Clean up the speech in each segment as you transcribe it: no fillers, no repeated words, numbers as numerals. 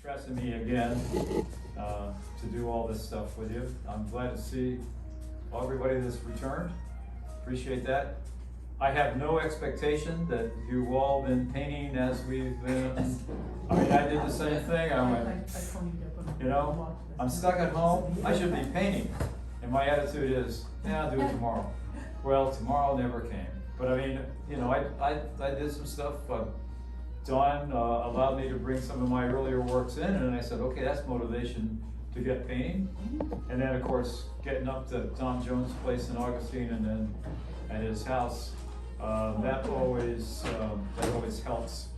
Stressing me again to do all this stuff with you. I'm glad to see everybody that's returned. Appreciate that. I have no expectation that you've all been painting as we've been. I mean, I did the same thing. I went, you know, I'm stuck at home. I should be painting. And my attitude is, yeah, I'll do it tomorrow. Well, tomorrow never came. But I mean, you know, I did some stuff. Dawn allowed me to bring some of my earlier works in, and I said, okay, that's motivation to get painting. And then, of course, getting up to Tom Jones' place in Augustine and then at his house, that always helps.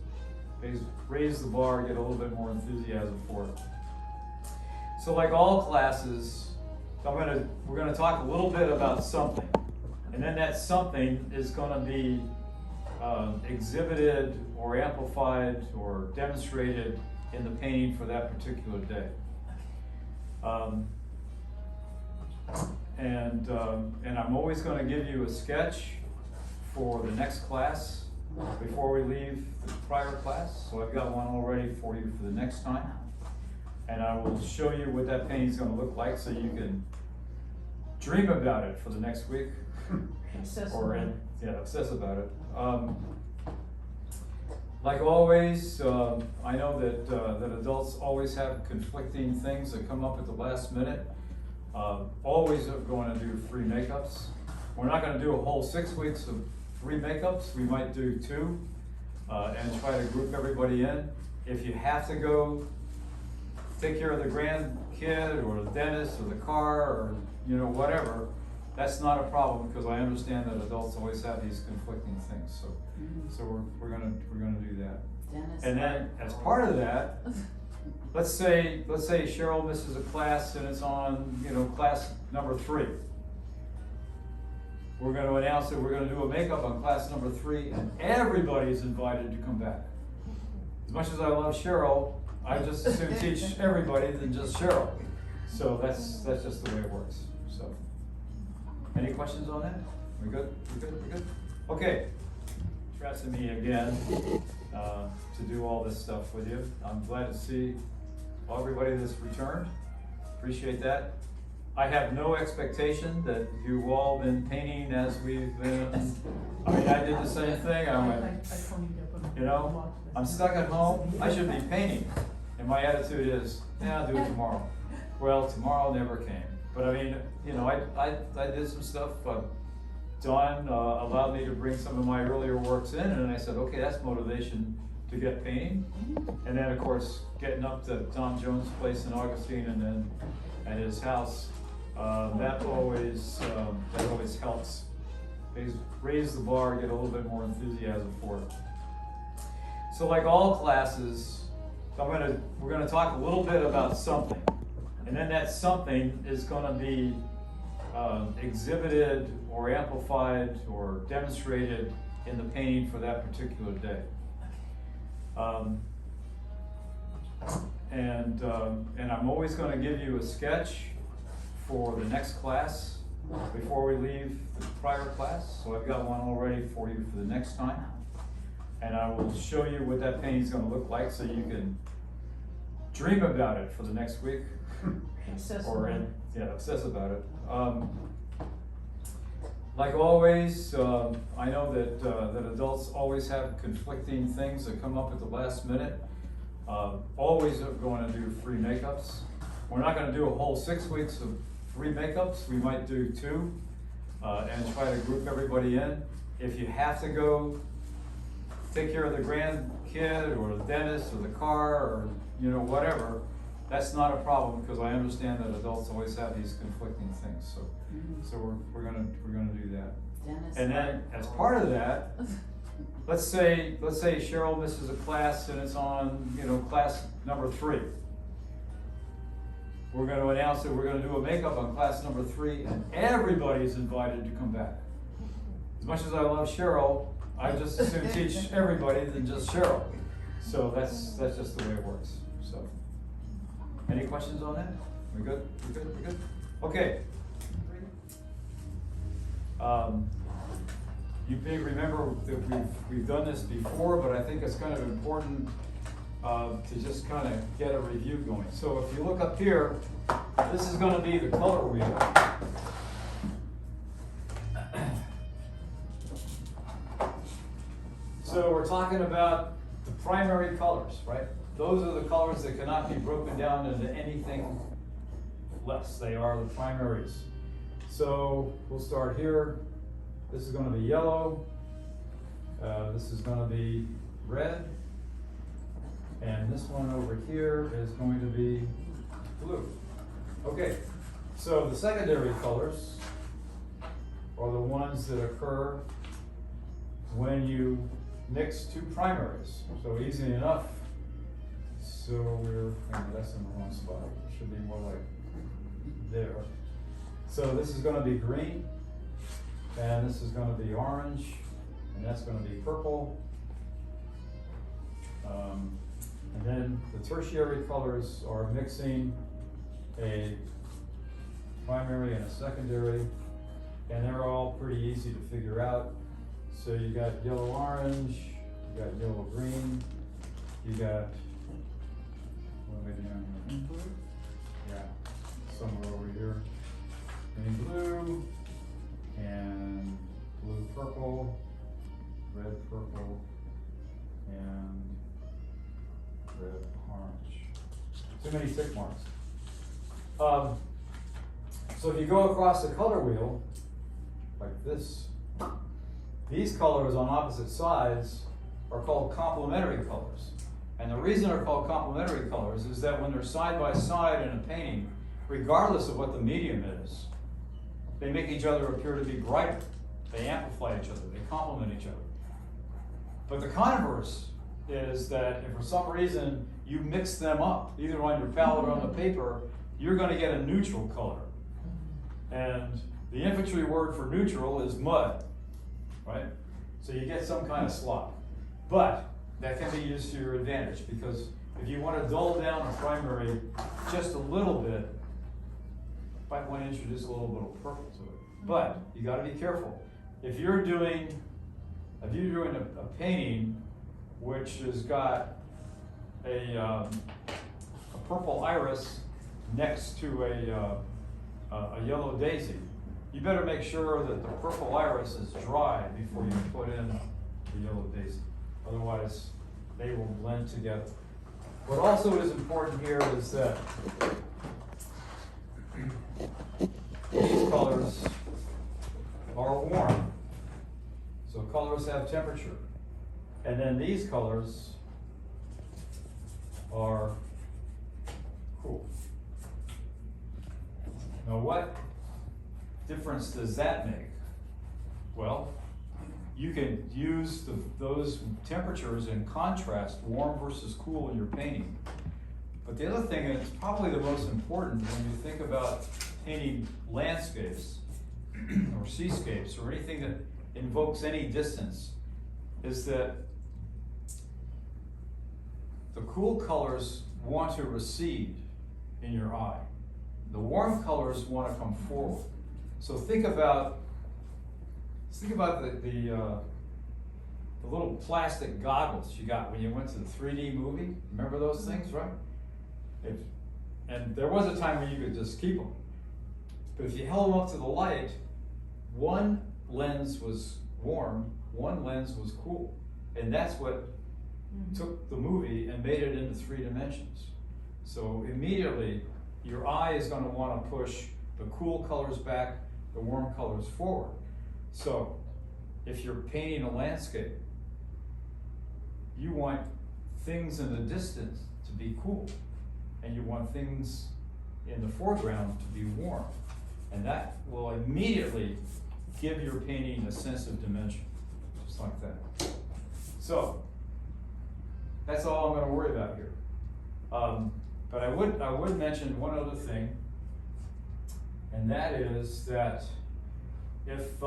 Raise the bar, get a little bit more enthusiasm for it. So like all classes, we're gonna talk a little bit about something. And then that something is gonna be exhibited or amplified or demonstrated in the painting for that particular day. And I'm always going to give you a sketch for the next class before we leave the prior class. So I've got one already for you for the next time. And I will show you what that painting is going to look like so you can dream about it for the next week. Obsess about it. Like always, I know that adults always have conflicting things that come up at the last minute. Always are going to do 3 makeups. We're not going to do a whole 6 weeks of 3 makeups. We might do 2 and try to group everybody in. If you have to go take care of the grandkid or the dentist or the car or whatever, that's not a problem because I understand that adults always have these conflicting things. So we're gonna do that. Dennis, and then as part of that, let's say Cheryl misses a class and it's on class number 3. We're going to announce that we're going to do a makeup on class number 3, and everybody's invited to come back. As much as I love Cheryl, I just as soon teach everybody than just Cheryl. So that's just the way it works. So, any questions on that? We good? We good? Okay. Stressing me again to do all this stuff with you. I'm glad to see everybody that's returned. Appreciate that. I have no expectation that you've all been painting as we've been. I mean, I did the same thing. I went, you know, I'm stuck at home. I should be painting. And my attitude is, yeah, I'll do it tomorrow. Well, tomorrow never came. But I mean, I did some stuff. Dawn allowed me to bring some of my earlier works in, and I said, okay, that's motivation to get painting. And then, of course, getting up to Tom Jones' place in Augustine and then at his house, that always helps. Raise the bar, get a little bit more enthusiasm for it. So like all classes, we're gonna talk a little bit about something. And then that something is gonna be exhibited or amplified or demonstrated in the painting for that particular day. And I'm always going to give you a sketch for the next class before we leave the prior class. So I've got one already for you for the next time. And I will show you what that painting is going to look like so you can dream about it for the next week. Obsess about it. Like always, I know that adults always have conflicting things that come up at the last minute. Always are going to do 3 makeups. We're not going to do a whole 6 weeks of 3 makeups. We might do 2 and try to group everybody in. If you have to go take care of the grandkid or the dentist or the car or whatever, that's not a problem because I understand that adults always have these conflicting things. So we're gonna do that. Dennis, and then as part of that, let's say Cheryl misses a class and it's on class number 3. We're going to announce that we're going to do a makeup on class number 3, and everybody's invited to come back. As much as I love Cheryl, I just as soon teach everybody than just Cheryl. So that's just the way it works. So, any questions on that? We good? We good? Okay. You may remember that we've done this before, but I think it's kind of important to just kind of get a review going. So if you look up here, this is going to be the color wheel. So we're talking about the primary colors, right? Those are the colors that cannot be broken down into anything less. They are the primaries. So we'll start here. This is going to be yellow. This is going to be red. And this one over here is going to be blue. Okay, so the secondary colors are the ones that occur when you mix two primaries. So easy enough. So that's in the wrong spot. It should be more like there. So this is going to be green, and this is going to be orange, and that's going to be purple. And then the tertiary colors are mixing a primary and a secondary, and they're all pretty easy to figure out. So you got yellow-orange, you got yellow-green, you got, what am I doing here? Yeah, somewhere over here. Green-blue, and blue-purple, red-purple, and red-orange. Too many tick marks. So if you go across the color wheel, like this, these colors on opposite sides are called complementary colors. And the reason they're called complementary colors is that when they're side by side in a painting, regardless of what the medium is, they make each other appear to be brighter. They amplify each other, they complement each other. But the converse is that if for some reason you mix them up, either on your palette or on the paper, you're going to get a neutral color. And the infantry word for neutral is mud, right? So you get some kind of slop. But that can be used to your advantage, because if you want to dull down a primary just a little bit, you might want to introduce a little bit of purple to it. But you got to be careful. If you're doing a painting which has got a purple iris next to a yellow daisy, you better make sure that the purple iris is dry before you put in the yellow daisy. Otherwise, they will blend together. What also is important here is that these colors are warm. So colors have temperature. And then these colors are cool. Now what difference does that make? Well, you can use those temperatures in contrast, warm versus cool, in your painting. But the other thing, and it's probably the most important when you think about painting landscapes or seascapes or anything that invokes any distance, is that the cool colors want to recede in your eye. The warm colors want to come forward. So think about the little plastic goggles you got when you went to the 3D movie. Remember those things, right? And there was a time when you could just keep them. But if you held them up to the light, one lens was warm, one lens was cool. And that's what took the movie and made it into 3 dimensions. So immediately, your eye is going to want to push the cool colors back, the warm colors forward. So if you're painting a landscape, you want things in the distance to be cool, and you want things in the foreground to be warm. And that will immediately give your painting a sense of dimension, just like that. So that's all I'm going to worry about here. But I would mention one other thing, and that is that if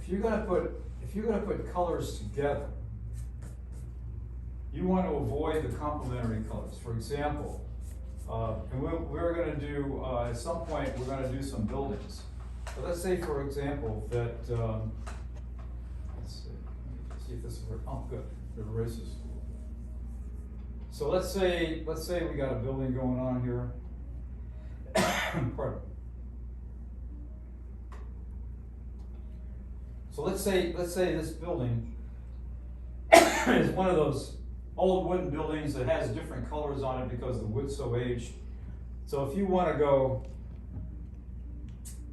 you're going to put colors together, you want to avoid the complementary colors. For example, and we're going to do at some point we're going to do some buildings. So let's say, for example, that let's see. see if this is, oh, good, it erases. So let's say we got a building going on here. Pardon. So let's say this building is one of those old wooden buildings that has different colors on it because the wood's so aged. So if you want to go,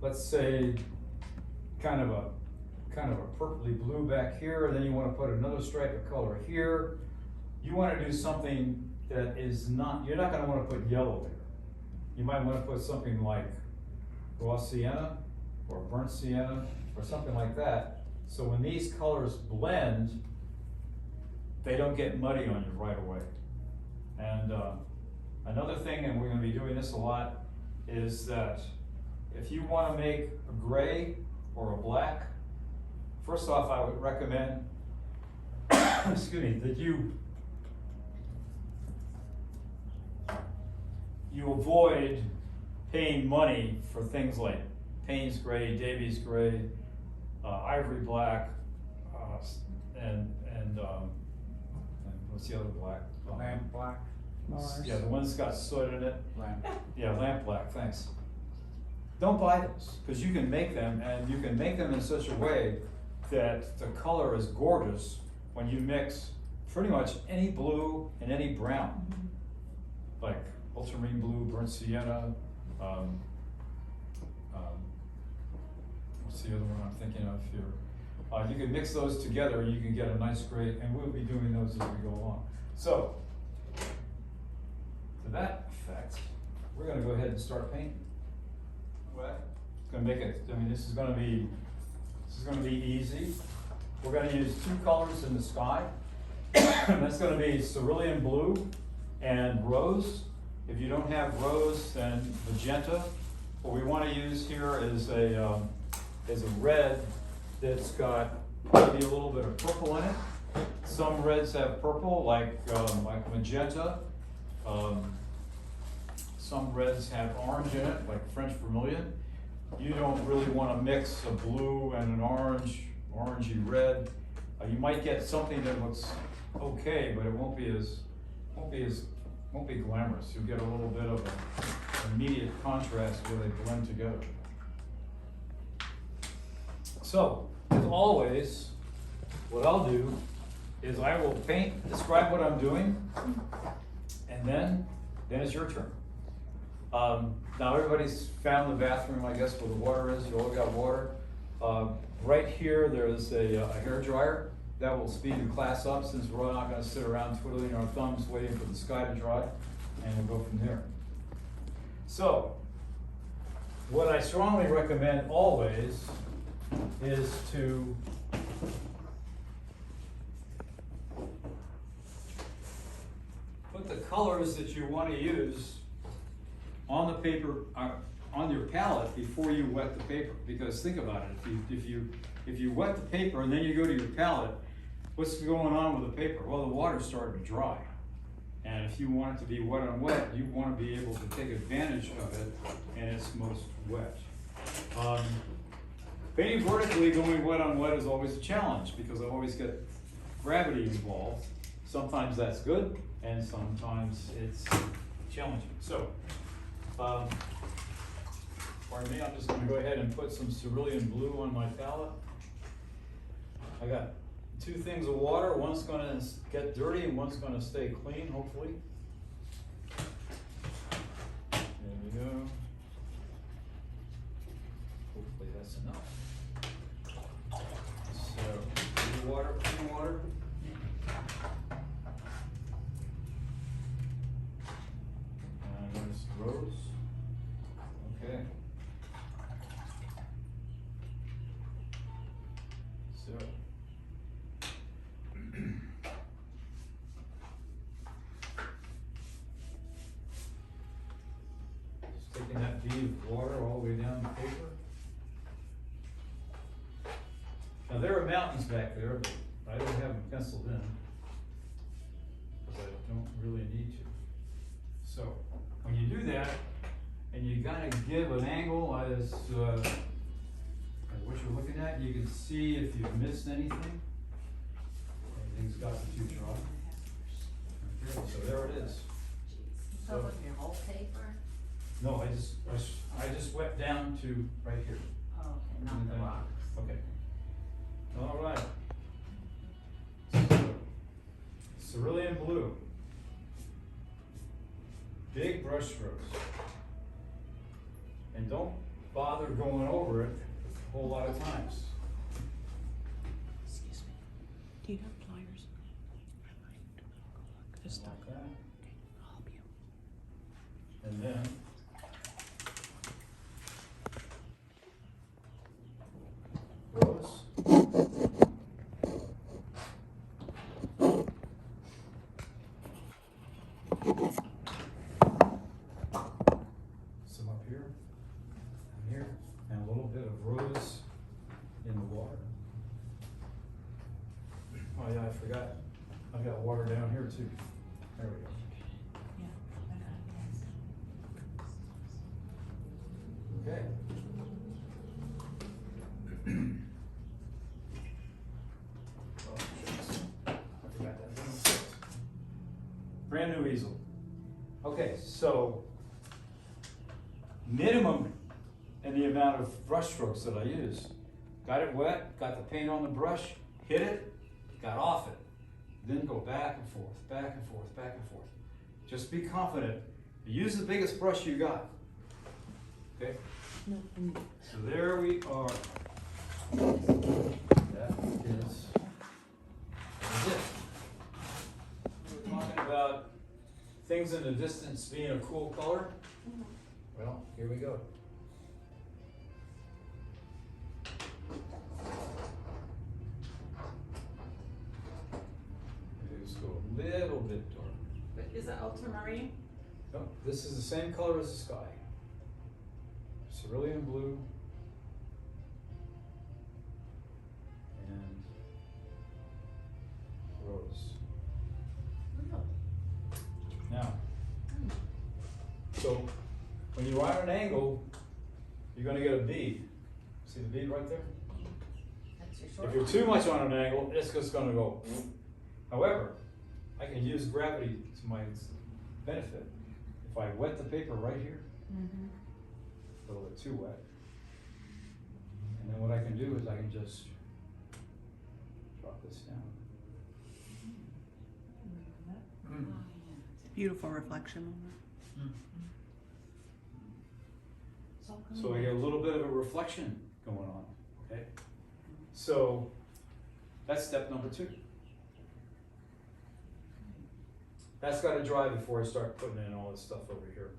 let's say, kind of a purpley blue back here, and then you want to put another stripe of color here. You want to do something that is not, you're not going to want to put yellow there. You might want to put something like raw sienna or burnt sienna or something like that. So when these colors blend, they don't get muddy on you right away. And another thing, and we're going to be doing this a lot, is that if you want to make a gray or a black, first off, I would recommend, excuse me, that you avoid paying money for things like Payne's gray, Davies gray, ivory black, and what's the other black? Lamp black. Mars. Yeah, the one that's got soot in it. Lamp. Yeah, lamp black, thanks. Don't buy those, because you can make them, and you can make them in such a way that the color is gorgeous when you mix pretty much any blue and any brown. Like ultramarine blue, burnt sienna, what's the other one I'm thinking of here? You can mix those together and you can get a nice gray, and we'll be doing those as we go along. So, to that effect, we're gonna go ahead and start painting. It's gonna make it, I mean, this is gonna be easy. We're gonna use two colors in the sky. That's gonna be cerulean blue and rose. If you don't have rose, then magenta. What we want to use here is a red that's got maybe a little bit of purple in it. Some reds have purple, like magenta. Some reds have orange in it, like French vermilion. You don't really want to mix a blue and an orangey red. You might get something that looks okay, but it won't be glamorous. You'll get a little bit of an immediate contrast where they blend together. So, as always, what I'll do is I will describe what I'm doing, and then it's your turn. Now everybody's found the bathroom, I guess, where the water is. You all got water. Right here, there's a hair dryer. That will speed the class up, since we're not going to sit around twiddling our thumbs waiting for the sky to dry, and we'll go from there. So, what I strongly recommend always is to put the colors that you want to use on the paper, on your palette before you wet the paper. Because think about it, if you wet the paper and then you go to your palette, what's going on with the paper? Well, the water's starting to dry. And if you want it to be wet on wet, you want to be able to take advantage of it and it's most wet. Painting vertically, going wet on wet is always a challenge because I always get gravity involved. Sometimes that's good, and sometimes it's challenging. So, pardon me, I'm just going to go ahead and put some cerulean blue on my palette. I got two things of water. One's going to get dirty and one's going to stay clean, hopefully. There we go. Hopefully that's enough. So, blue water, clean water. And there's rose. Okay. So. Just taking that bead of water all the way down the paper. Now there are mountains back there, but I don't have them penciled in because I don't really need to. So when you do that, and you gotta give an angle as what you're looking at, you can see if you've missed anything. got the future on. Okay, so there it is. So with your whole paper? No, I just went down to right here. Oh, okay, not the rocks. Okay. All right. Cerulean blue. Big brush strokes. And don't bother going over it a whole lot of times. Excuse me. Do you have pliers? Just stuck. Like that. Okay, I'll help you. And then rose. Some up here, and here, and a little bit of rose in the water. Oh yeah, I forgot. I've got water down here too. There we go. Okay. Oh, shucks. I forgot that thing. Brand new easel. Okay, so minimum in the amount of brush strokes that I use. Got it wet, got the paint on the brush, hit it, got off it. Then go back and forth, back and forth, back and forth. Just be confident. Use the biggest brush you got. Okay? No, So there we are. That is it. We were talking about things in the distance being a cool color. Well, here we go. Just go a little bit dark. But is that ultramarine? No, this is the same color as the sky. Cerulean blue. And rose. Now, so when you're on an angle, you're going to get a bead. See the bead right there? That's your short If you're too much on an angle, it's just going to go. However, I can use gravity to my benefit. If I wet the paper right here, Mm-hmm. a little bit too wet, and then what I can do is I can just drop this down. beautiful reflection on So I get a little bit of a reflection going on, okay? So that's step number 2. That's got to dry before I start putting in all this stuff over here.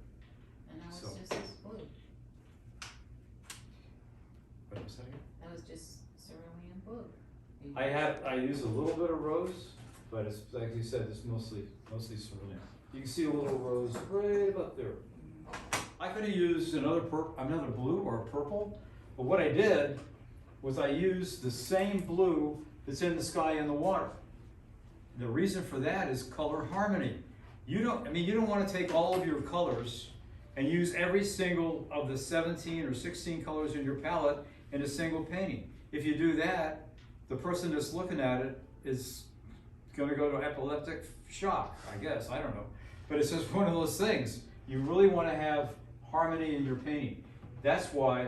And that was So. just this blue. What was that again? That was just cerulean blue. I use a little bit of rose, but it's like you said, it's mostly cerulean. You can see a little rose right up there. I could have used another blue or a purple, but what I did was I used the same blue that's in the sky and the water. The reason for that is color harmony. You don't want to take all of your colors and use every single of the 17 or 16 colors in your palette in a single painting. If you do that, the person that's looking at it is going to go to epileptic shock, I guess. I don't know. But it's just one of those things. You really want to have harmony in your painting. That's why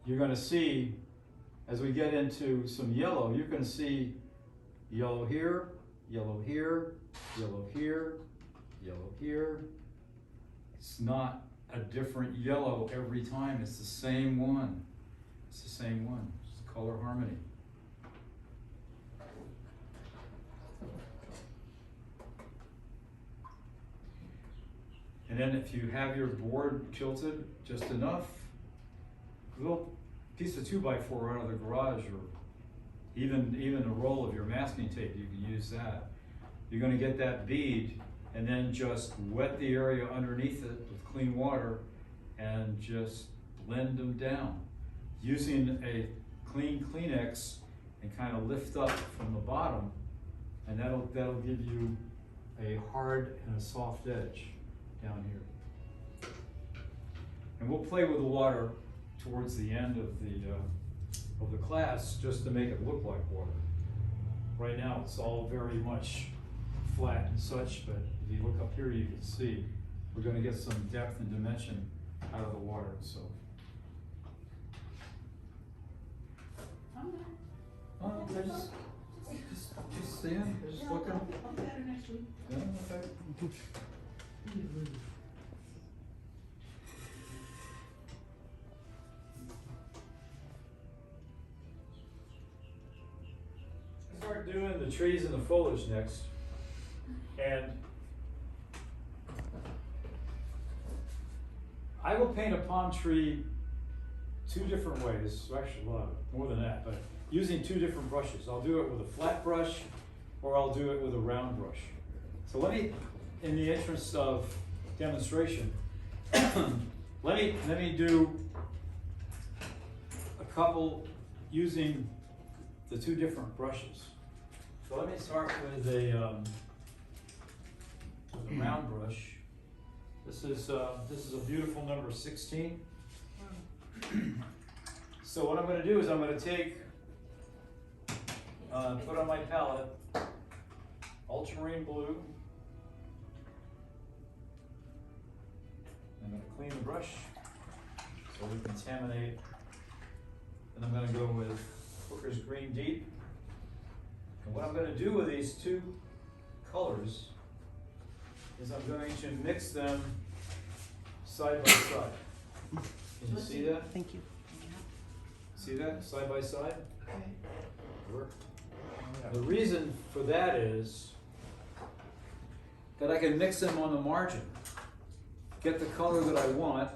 you're going to see, as we get into some yellow, you're going to see yellow here, yellow here, yellow here, yellow here. It's not a different yellow every time. It's the same one. It's the same one. It's color harmony. And then if you have your board tilted just enough, a little piece of 2x4 out of the garage, or even a roll of your masking tape, you can use that. You're going to get that bead, and then just wet the area underneath it with clean water and just blend them down. Using a clean Kleenex and kind of lift up from the bottom, and that'll give you a hard and a soft edge down here. And we'll play with the water towards the end of the class just to make it look like water. right now it's all very much flat and such, but if you look up here, you can see we're gonna get some depth and dimension out of the water, so. Oh, they're just seeing, they're just looking. I'll be better next week. Yeah, okay. Start doing the trees and the foliage next, and I will paint a palm tree two different ways, actually a lot, more than that, but using two different brushes. I'll do it with a flat brush, or I'll do it with a round brush. So let me, in the interest of demonstration, let me do a couple using the two different brushes. So let me start with a round brush. This is a beautiful number 16. So what I'm going to do is I'm going to take, put on my palette, ultramarine blue. I'm going to clean the brush so we contaminate. And I'm going to go with Hooker's Green Deep. And what I'm going to do with these two colors is I'm going to mix them side by side. Can you see that? Thank you. See that? Side by side? Okay. Work. The reason for that is that I can mix them on the margin, get the color that I want,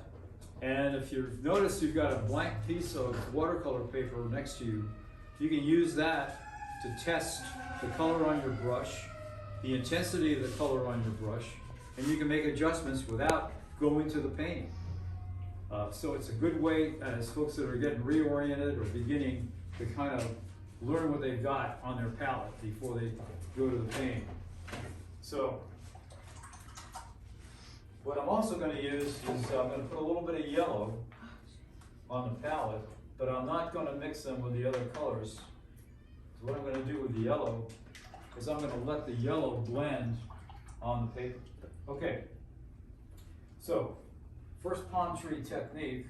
and if you've noticed you've got a blank piece of watercolor paper next to you, you can use that to test the color on your brush, the intensity of the color on your brush, and you can make adjustments without going to the painting. So it's a good way as folks that are getting reoriented or beginning to kind of learn what they've got on their palette before they go to the painting. So what I'm also going to use is I'm going to put a little bit of yellow on the palette, but I'm not going to mix them with the other colors. So what I'm going to do with the yellow is I'm going to let the yellow blend on the paper. Okay, so first palm tree technique,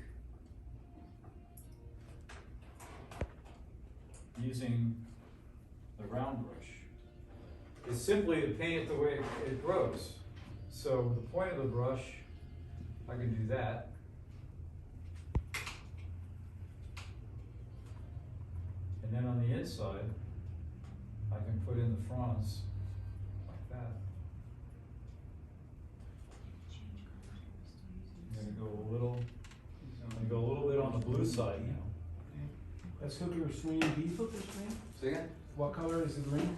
using the round brush, is simply to paint it the way it grows. So the point of the brush, I can do that. And then on the inside, I can put in the fronds like that. I'm gonna go a little bit on the blue side now. That's Hooker's Green Deep. Hooker's Green? Say again? What color is the green?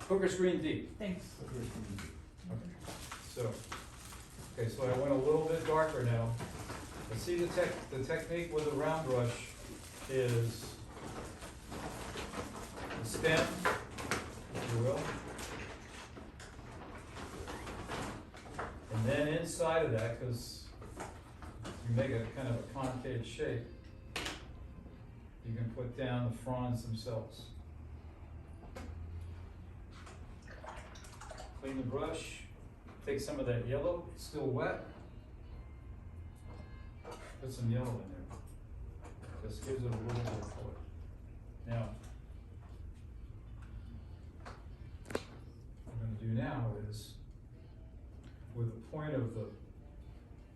Hooker's Green Deep. Thanks. Hooker's Green Deep. So I went a little bit darker now. But see the technique with the round brush is the stem, if you will. And then inside of that, because you make a kind of a concave shape, you can put down the fronds themselves. Clean the brush, take some of that yellow, it's still wet. Put some yellow in there. Just gives it a little bit of color. Now, what I'm going to do now is, with the point of the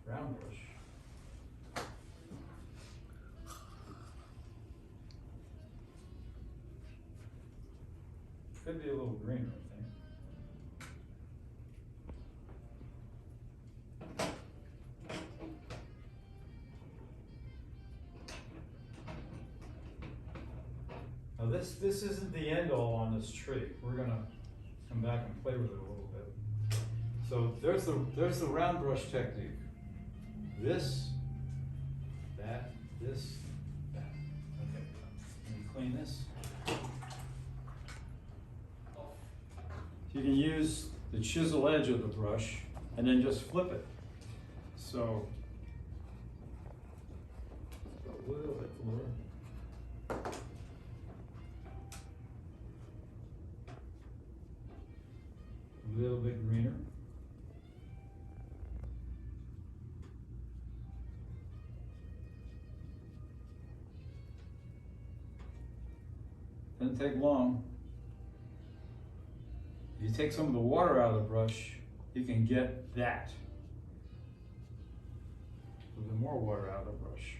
round brush, could be a little greener, I think. Now this isn't the end all on this tree. We're gonna come back and play with it a little bit. So there's the round brush technique. This, that, this, that. Okay, let me clean this. You can use the chisel edge of the brush and then just flip it. So, a little bit more. Doesn't take long. If you take some of the water out of the brush, you can get that. A little bit more water out of the brush.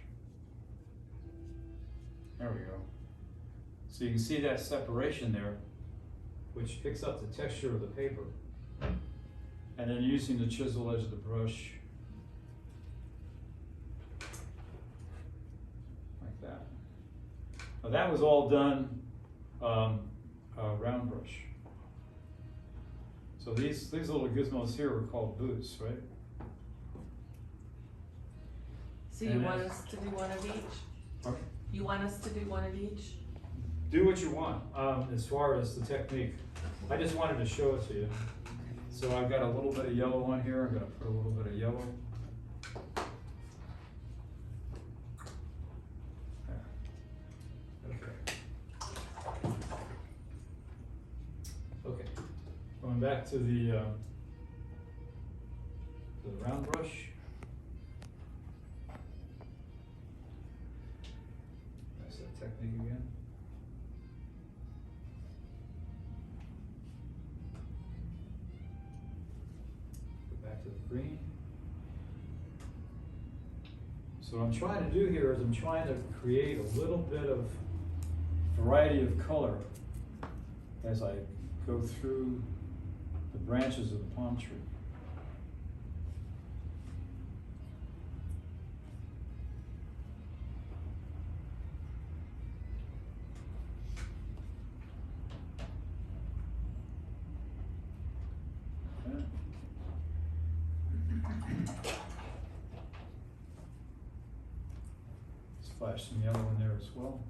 There we go. So you can see that separation there, which picks up the texture of the paper. And then using the chisel edge of the brush, like that. Now that was all done round brush. So these little gizmos here are called boots, right? So you And want then- us to do one of each? Pardon? You want us to do one of each? Do what you want, as far as the technique. I just wanted to show it to you. So I've got a little bit of yellow on here. I'm gonna put a little bit of yellow. There. Okay. Okay. Going back to the round brush. That's that technique again. Back to the green. So what I'm trying to do here is I'm trying to create a little bit of variety of color as I go through the branches of the palm tree. Okay. Splash some yellow in there as well.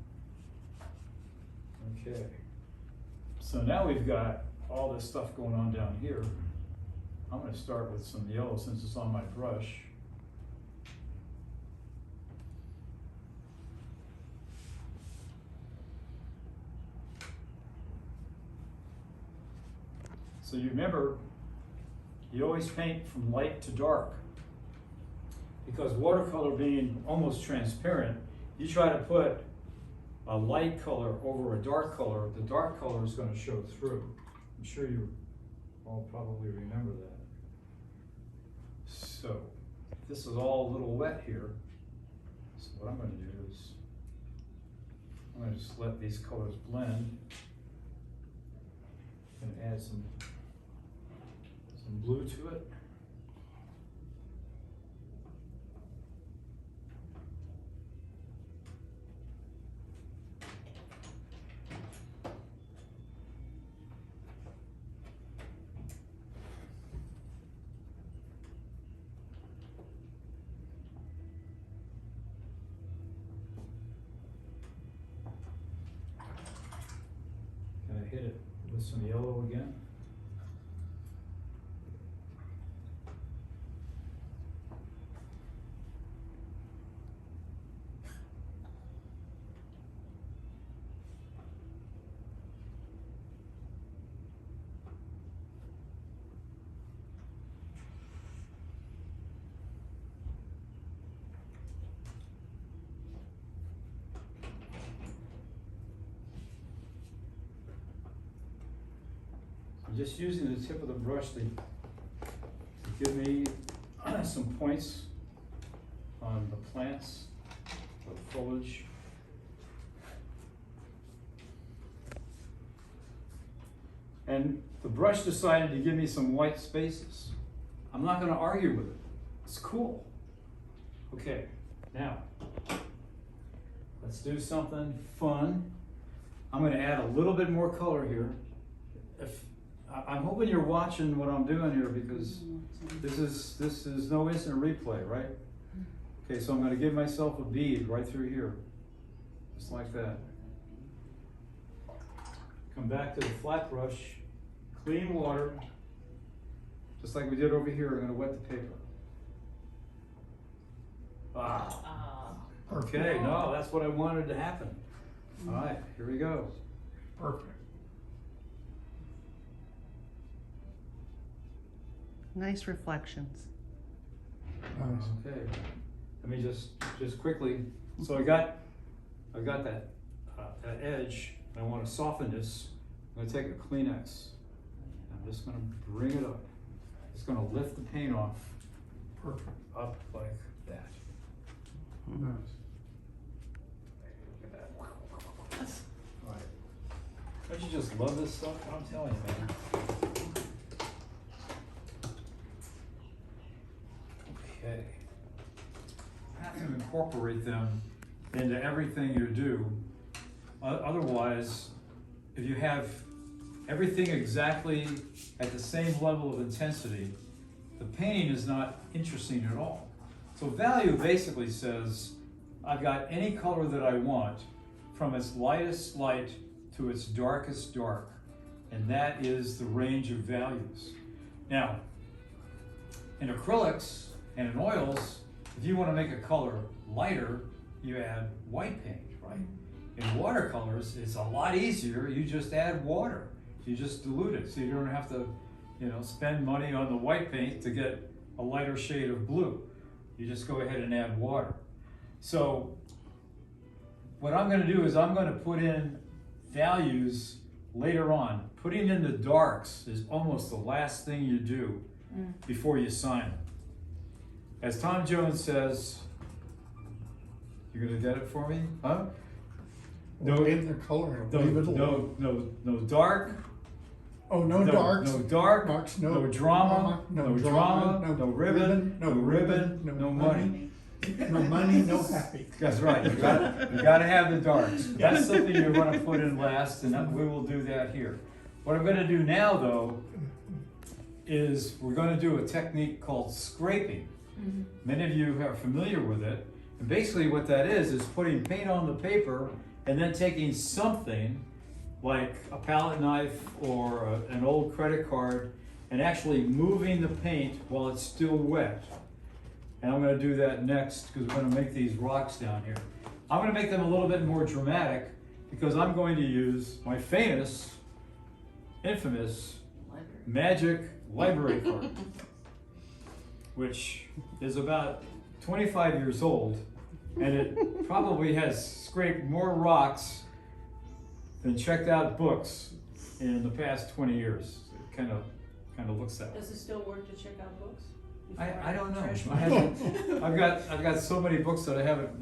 Okay. So now we've got all this stuff going on down here. I'm going to start with some yellow since it's on my brush. So you remember, you always paint from light to dark. Because watercolor being almost transparent, you try to put a light color over a dark color, the dark color is going to show through. I'm sure you all probably remember that. So, this is all a little wet here. So what I'm going to do is, I'm going to just let these colors blend. I'm going to add some blue to it. Gonna hit it with some yellow again. I'm just using the tip of the brush to give me some points on the plants, the foliage. And the brush decided to give me some white spaces. I'm not going to argue with it. It's cool. Okay, now let's do something fun. I'm going to add a little bit more color here. I'm hoping you're watching what I'm doing here because this is no instant replay, right? Okay, so I'm going to give myself a bead right through here, just like that. Come back to the flat brush, clean water, just like we did over here. I'm going to wet the paper. Ah, okay, no, that's what I wanted to happen. All right, here we go. Perfect. Nice reflections. Okay, let me just quickly. So I got that that edge I want to soften this. I'm going to take a Kleenex. I'm just going to bring it up. It's going to lift the paint off. Perfect. Up like that. Nice. Look at that. All right. Don't you just love this stuff? I'm telling you, man. Okay. You have to incorporate them into everything you do. Otherwise, if you have everything exactly at the same level of intensity, the painting is not interesting at all. So value basically says, I've got any color that I want from its lightest light to its darkest dark. And that is the range of values. Now, in acrylics and in oils, if you want to make a color lighter, you add white paint, right? In watercolors, it's a lot easier. You just add water. You just dilute it, so you don't have to, spend money on the white paint to get a lighter shade of blue. You just go ahead and add water. So what I'm going to do is I'm going to put in values later on. Putting in the darks is almost the last thing you do before you sign it. As Tom Jones says, you're going to get it for me? Huh? No, in the color. Leave it alone. No dark. Oh, no darks. No dark. Marks, No drama. No drama. No ribbon. No ribbon. No money. No money, no happy. That's right. You gotta have the darks. That's something you're going to put in last, and we will do that here. What I'm going to do now, though, is we're going to do a technique called scraping. Many of you are familiar with it. And basically what that is putting paint on the paper and then taking something like a palette knife or an old credit card and actually moving the paint while it's still wet. And I'm going to do that next because we're going to make these rocks down here. I'm going to make them a little bit more dramatic because I'm going to use my famous, infamous magic library card, which is about 25 years old, and it probably has scraped more rocks than checked out books in the past 20 years. It kind of looks that way. Does it still work to check out books? I don't know. Trash I haven't, I've got so many books that I haven't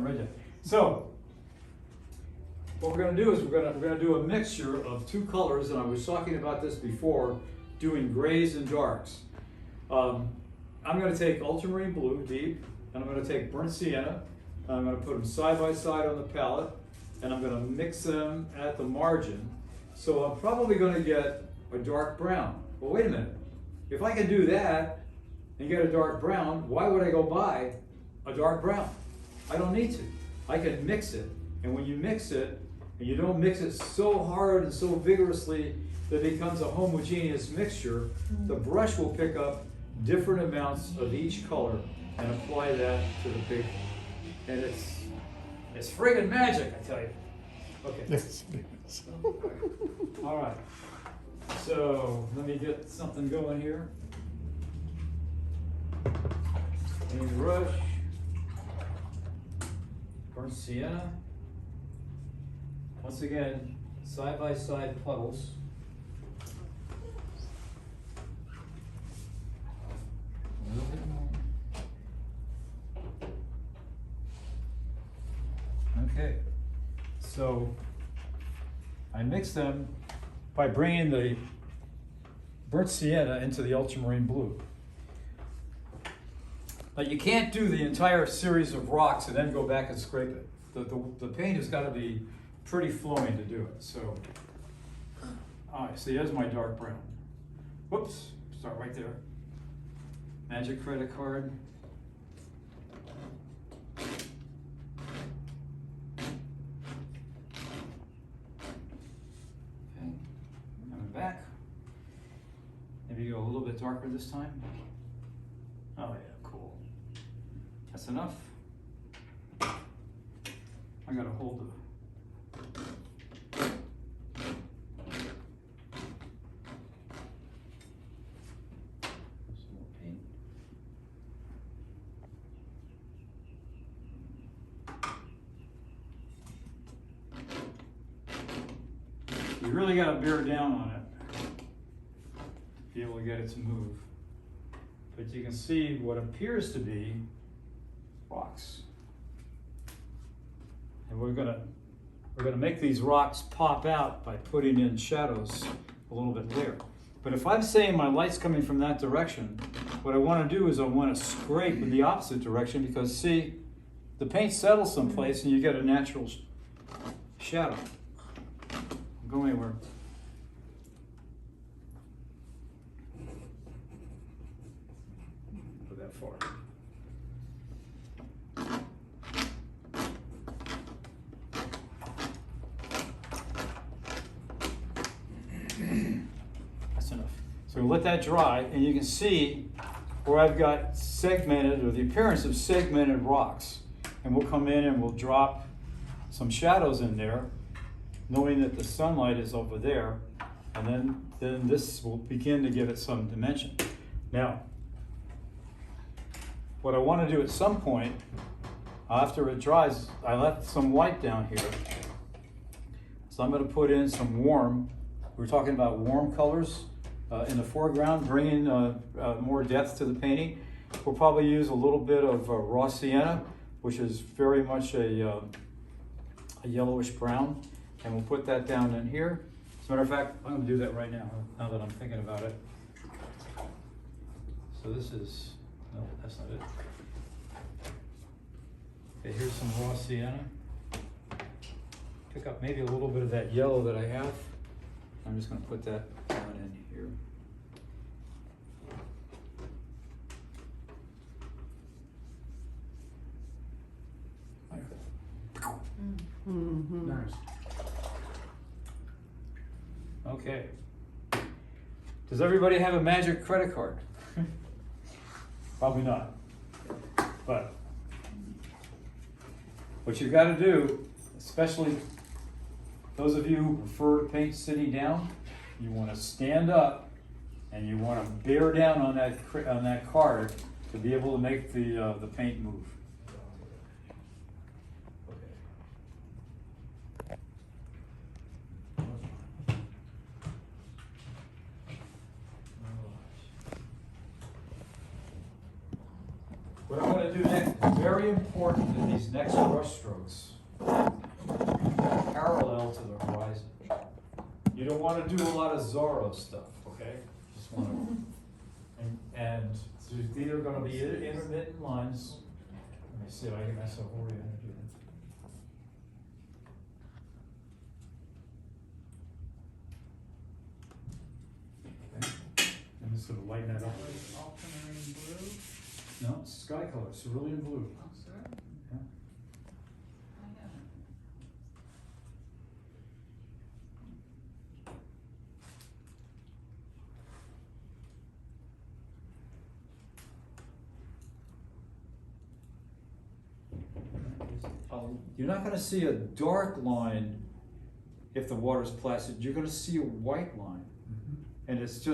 read yet. So what we're going to do is we're going to do a mixture of two colors, and I was talking about this before, doing grays and darks. I'm going to take ultramarine blue, deep, and I'm going to take burnt sienna, and I'm going to put them side by side on the palette, and I'm going to mix them at the margin. So I'm probably going to get a dark brown. Well, wait a minute. If I can do that and get a dark brown, why would I go buy a dark brown? I don't need to. I can mix it, and when you mix it, and you don't mix it so hard and so vigorously that it becomes a homogeneous mixture, the brush will pick up different amounts of each color and apply that to the paper. And it's friggin' magic, I tell you. Okay. Yes. All right. So let me get something going here. Paint brush. Burnt sienna. Once again, side by side puddles. A little bit more. Okay, so I mix them by bringing the burnt sienna into the ultramarine blue. But you can't do the entire series of rocks and then go back and scrape it. The paint has got to be pretty flowing to do it. So, all right, so here's my dark brown. Whoops, start right there. Magic credit card. Okay, coming back. Maybe go a little bit darker this time. Oh yeah, cool. That's enough. I gotta hold the some more paint. really gotta bear down on it, be able to get it to move. But you can see what appears to be rocks. And we're gonna make these rocks pop out by putting in shadows a little bit there. But if I'm saying my light's coming from that direction, what I want to do is I want to scrape in the opposite direction, because see, the paint settles someplace and you get a natural shadow. Don't go anywhere. Go that far. That's enough. So we let that dry, and you can see where I've got segmented, or the appearance of segmented rocks. And we'll come in and we'll drop some shadows in there, knowing that the sunlight is over there, and then this will begin to give it some dimension. Now, what I want to do at some point, after it dries, I left some white down here. So I'm going to put in some warm, we're talking about warm colors in the foreground, bringing more depth to the painting. We'll probably use a little bit of raw sienna, which is very much a yellowish brown, and we'll put that down in here. As a matter of fact, I'm going to do that right now that I'm thinking about it. So this is, no, that's not it. Okay, here's some raw sienna. Pick up maybe a little bit of that yellow that I have. I'm just going to put that down in here. Mm-hmm. Nice. Okay. Does everybody have a magic credit card? Probably not. But what you've got to do, especially those of you who prefer to paint sitting down, you want to stand up and you want to bear down on that card to be able to make the paint move. What I want to do next, very important in these next brush strokes, parallel to the horizon. You don't want to do a lot of Zorro stuff, okay? Just want to, and so these are going to be intermittent lines. Let me see if I get myself oriented here. Okay. And just sort of lighten that up. Ultramarine blue. No, it's sky color, cerulean blue. Oh, sure. Yeah. I got it. You're not going to see a dark line if the water's placid. You're going to see a white line. And it's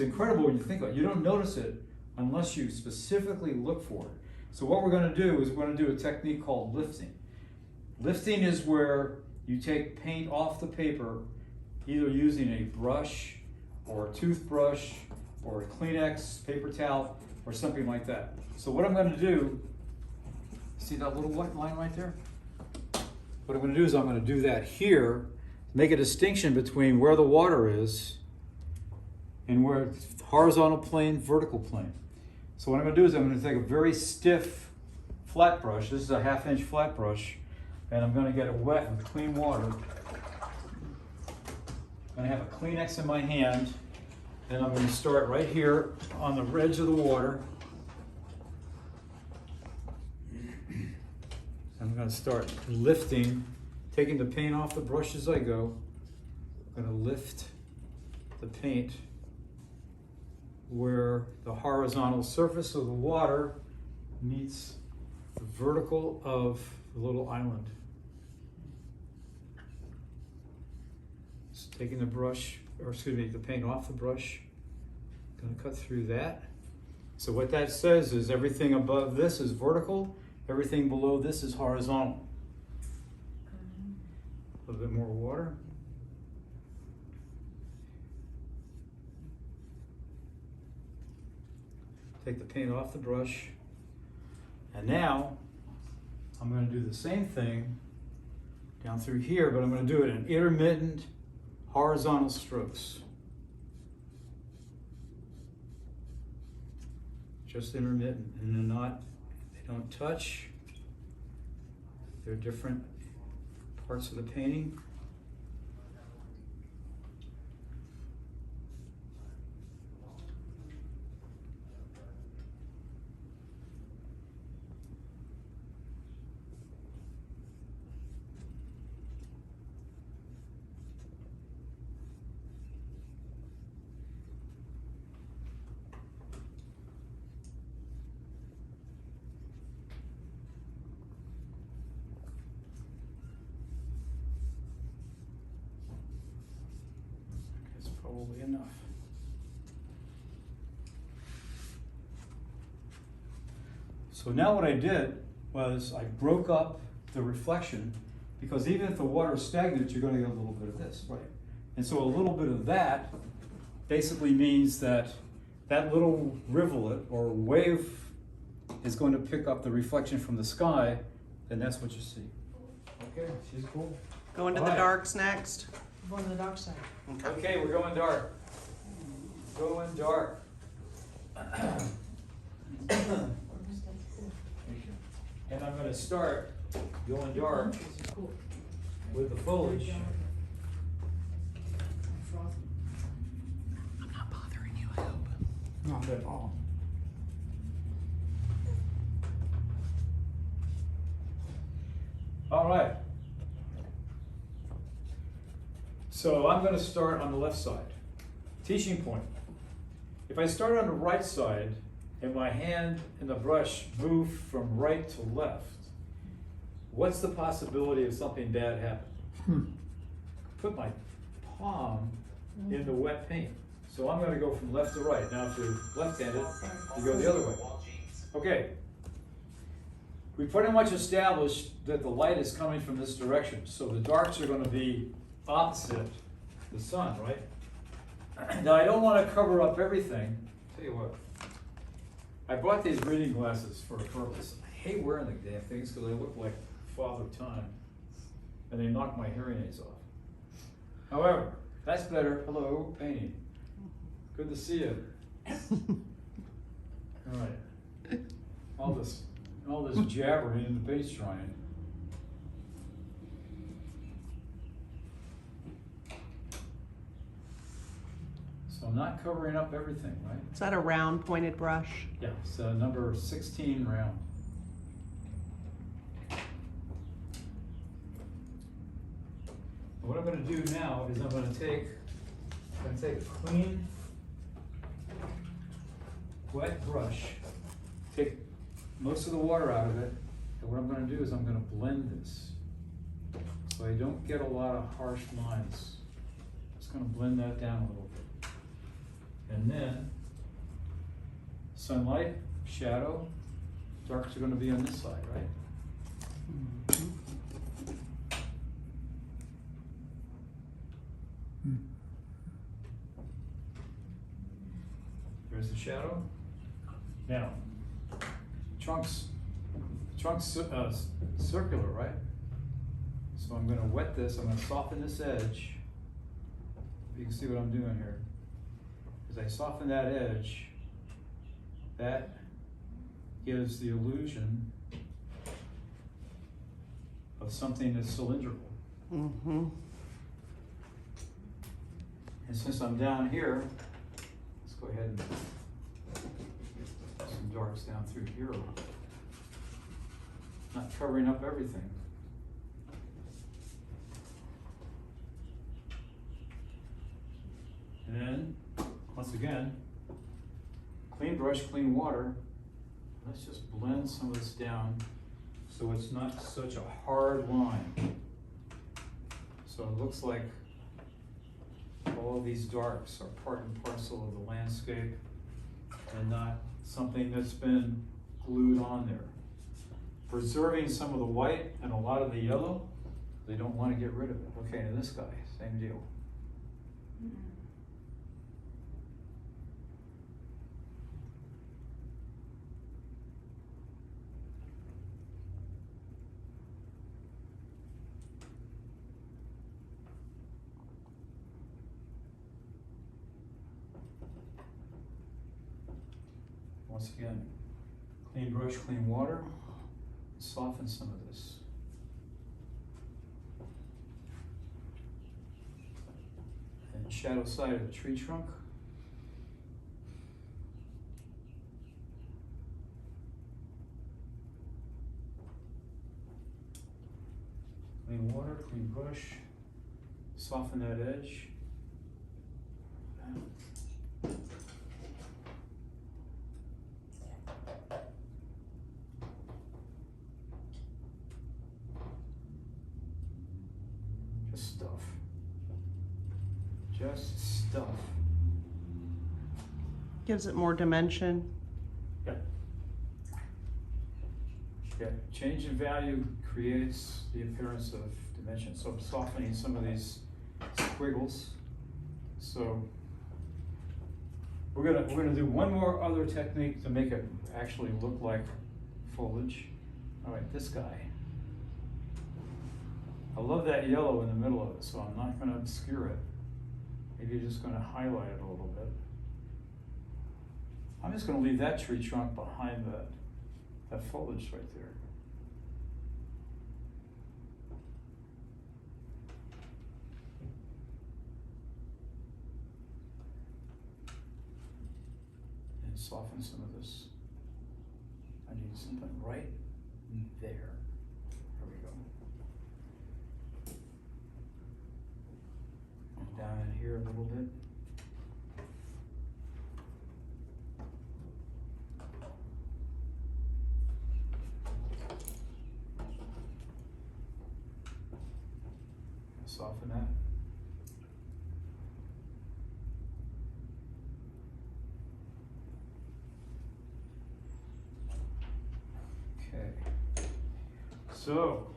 incredible when you think about it. You don't notice it unless you specifically look for it. So what we're going to do is we're going to do a technique called lifting. Lifting is where you take paint off the paper, either using a brush or a toothbrush or a Kleenex, paper towel, or something like that. So what I'm going to do, see that little white line right there? What I'm going to do is I'm going to do that here, make a distinction between where the water is and where it's horizontal plane, vertical plane. So what I'm going to do is I'm going to take a very stiff flat brush. This is a 1/2 inch flat brush, and I'm going to get it wet with clean water. I'm going to have a Kleenex in my hand, and I'm going to start right here on the edge of the water. I'm going to start lifting, taking the paint off the brush as I go. I'm going to lift the paint where the horizontal surface of the water meets the vertical of the little island. Just taking the brush, or excuse me, the paint off the brush. Going to cut through that. So what that says is everything above this is vertical, everything below this is horizontal. A little bit more water. take the paint off the brush. And now, I'm gonna do the same thing down through here, but I'm gonna do it in intermittent horizontal strokes. Just intermittent, and they don't touch. They're different parts of the painting. Probably enough. So now what I did was I broke up the reflection, because even if the water is stagnant, you're going to get a little bit of this, right? And so a little bit of that basically means that that little rivulet or wave is going to pick up the reflection from the sky, and that's what you see. Okay, she's cool. Going to the Alright. darks next. Going to the dark side. Okay, we're going dark. Going dark. And I'm going to start going dark with the foliage. I'm not bothering you, I hope. Not at all. All right. So I'm going to start on the left side. Teaching point. If I start on the right side and my hand and the brush move from right to left, what's the possibility of something bad happening? Put my palm in the wet paint. So I'm going to go from left to right. Now if you're left-handed, you go the other way. Okay. We pretty much established that the light is coming from this direction. So the darks are going to be opposite the sun, right? Now I don't want to cover up everything. Tell you what, I bought these reading glasses for a purpose. I hate wearing the damn things because they look like Father Time, and they knock my hearing aids off. However, that's better. Hello, painting. Good to see you. All right. All this jabbering in the paint's drying. So I'm not covering up everything, right? Is that a round pointed brush? Yeah, it's number 16 round. What I'm going to do now is I'm going to take a clean, wet brush, take most of the water out of it, and what I'm going to do is I'm going to blend this so I don't get a lot of harsh lines. Just going to blend that down a little bit. And then sunlight, shadow, darks are going to be on this side, right? There's the shadow. Now, trunk's circular, right? So I'm going to wet this. I'm going to soften this edge. You can see what I'm doing here. As I soften that edge, that gives the illusion of something that's cylindrical. Mm-hmm. And since I'm down here, let's go ahead and put some darks down through here. Not covering up everything. And then, once again, clean brush, clean water. Let's just blend some of this down so it's not such a hard line. So it looks like all of these darks are part and parcel of the landscape and not something that's been glued on there. Preserving some of the white and a lot of the yellow, they don't want to get rid of it. Okay, and this guy, same deal. once again, clean brush, clean water, soften some of this. And shadow side of the tree trunk. Clean water, clean brush, soften that edge. Just stuff. Just stuff. Gives it more dimension. Yeah. Yeah, change in value creates the appearance of dimension. So I'm softening some of these squiggles. So we're gonna do one more other technique to make it actually look like foliage. All right, this guy. I love that yellow in the middle of it, so I'm not gonna obscure it. Maybe just gonna highlight it a little bit. I'm just gonna leave that tree trunk behind that foliage right there. And soften some of this. I need something right there. There we go. And down in here a little bit. Soften that. Okay. So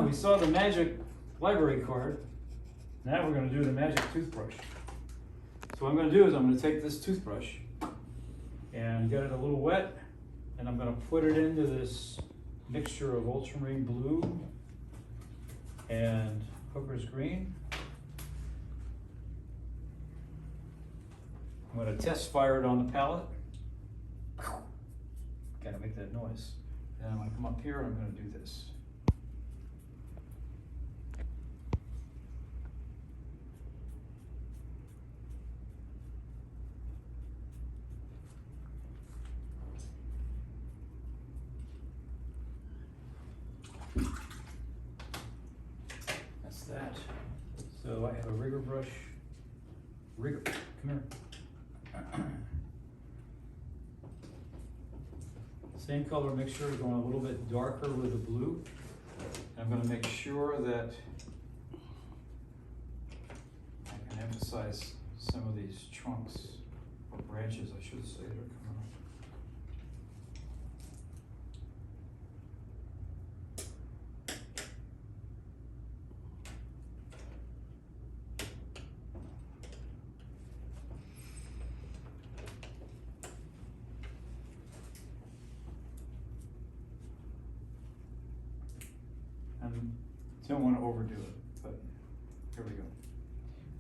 we saw the magic library card. Now we're going to do the magic toothbrush. So what I'm going to do is I'm going to take this toothbrush and get it a little wet, and I'm going to put it into this mixture of ultramarine blue and Hooker's green. I'm going to test fire it on the palette. Gotta make that noise. And I'm going to come up here and I'm going to do this. That's that. So I have a rigger brush. Rigger, come here. Same color mixture, going a little bit darker with the blue. I'm going to make sure that I can emphasize some of these trunks or branches, I should say, that are coming up. Don't want to overdo it, but here we go.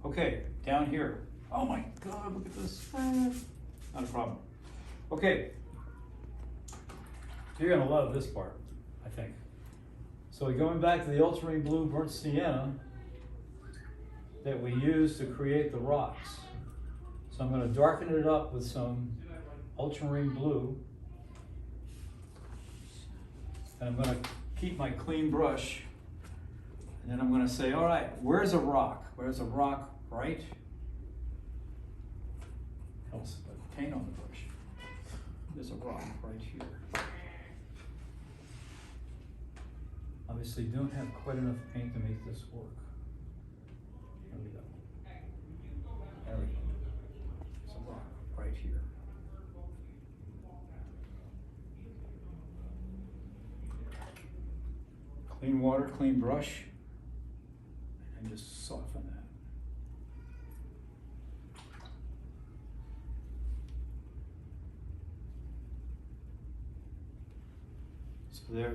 Okay, down here. Oh my God, look at this. Not a problem. Okay, you're gonna love this part, I think. So going back to the ultramarine blue burnt sienna that we used to create the rocks. So I'm gonna darken it up with some ultramarine blue. And I'm gonna keep my clean brush. And then I'm going to say, all right, where's a rock? Where's a rock, right? Helps the paint on the brush. There's a rock right here. Obviously, don't have quite enough paint to make this work. There we go. There we go. There's a rock right here. Clean water, clean brush. And just soften that. So there,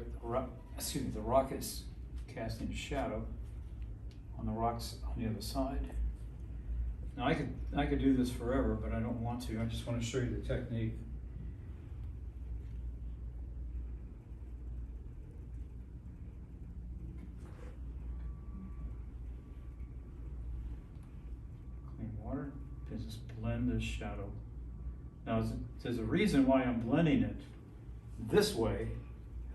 the rock is casting a shadow on the rocks on the other side. Now I could do this forever, but I don't want to. I just want to show you the technique. Clean water, just blend this shadow. Now there's a reason why I'm blending it this way,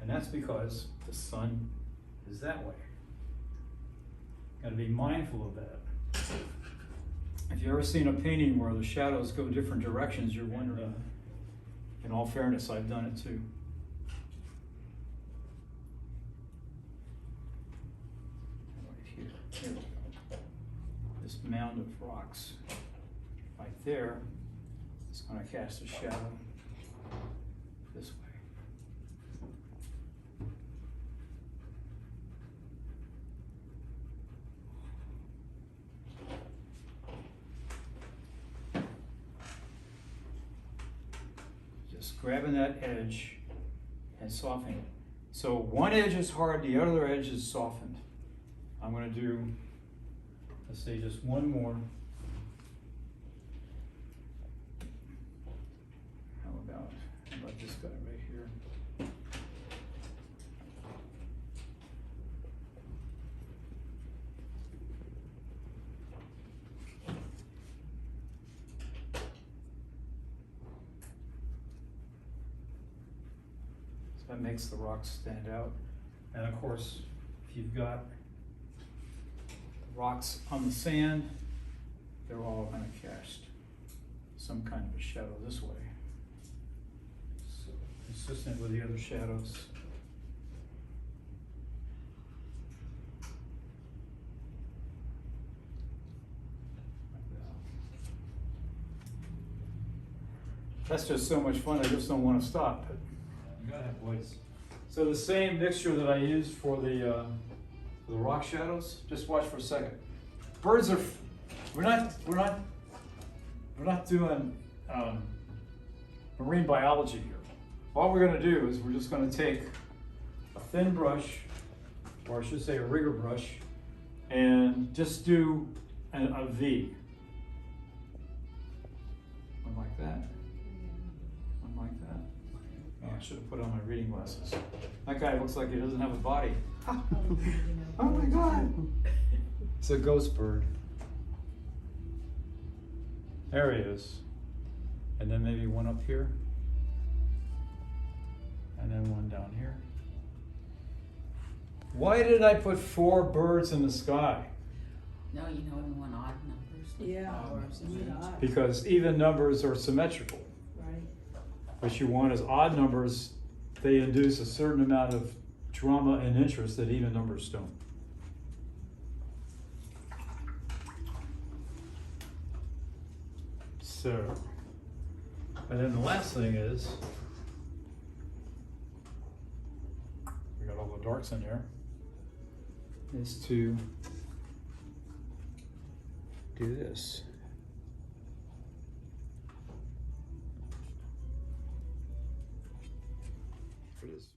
and that's because the sun is that way. Got to be mindful of that. If you've ever seen a painting where the shadows go different directions, you're wondering. In all fairness, I've done it too. Right here we go. This mound of rocks right there is going to cast a shadow this way. Just grabbing that edge and softening it. So one edge is hard, the other edge is softened. I'm going to do, let's say, just one more. How about this guy right here? That makes the rocks stand out. And of course, if you've got rocks on the sand, they're all going to cast some kind of a shadow this way. So consistent with the other shadows. Like that. That's just so much fun, I just don't want to stop. You gotta have voice. So the same mixture that I used for the rock shadows. Just watch for a second. Birds are. We're not doing marine biology here. All we're gonna do is we're just gonna take a thin brush, or I should say a rigger brush, and just do a V. One like that. One like that. Oh, I should have put on my reading glasses. That guy looks like he doesn't have a body. Oh my God! It's a ghost bird. There he is. And then maybe one up here. And then one down here. Why did I put 4 birds in the sky? No, you know we want odd numbers. Yeah. Flowers and things. Because even numbers are symmetrical. Right. What you want is odd numbers. They induce a certain amount of drama and interest that even numbers don't. So, and then the last thing is, we got all the darks in there, is to do this. For this.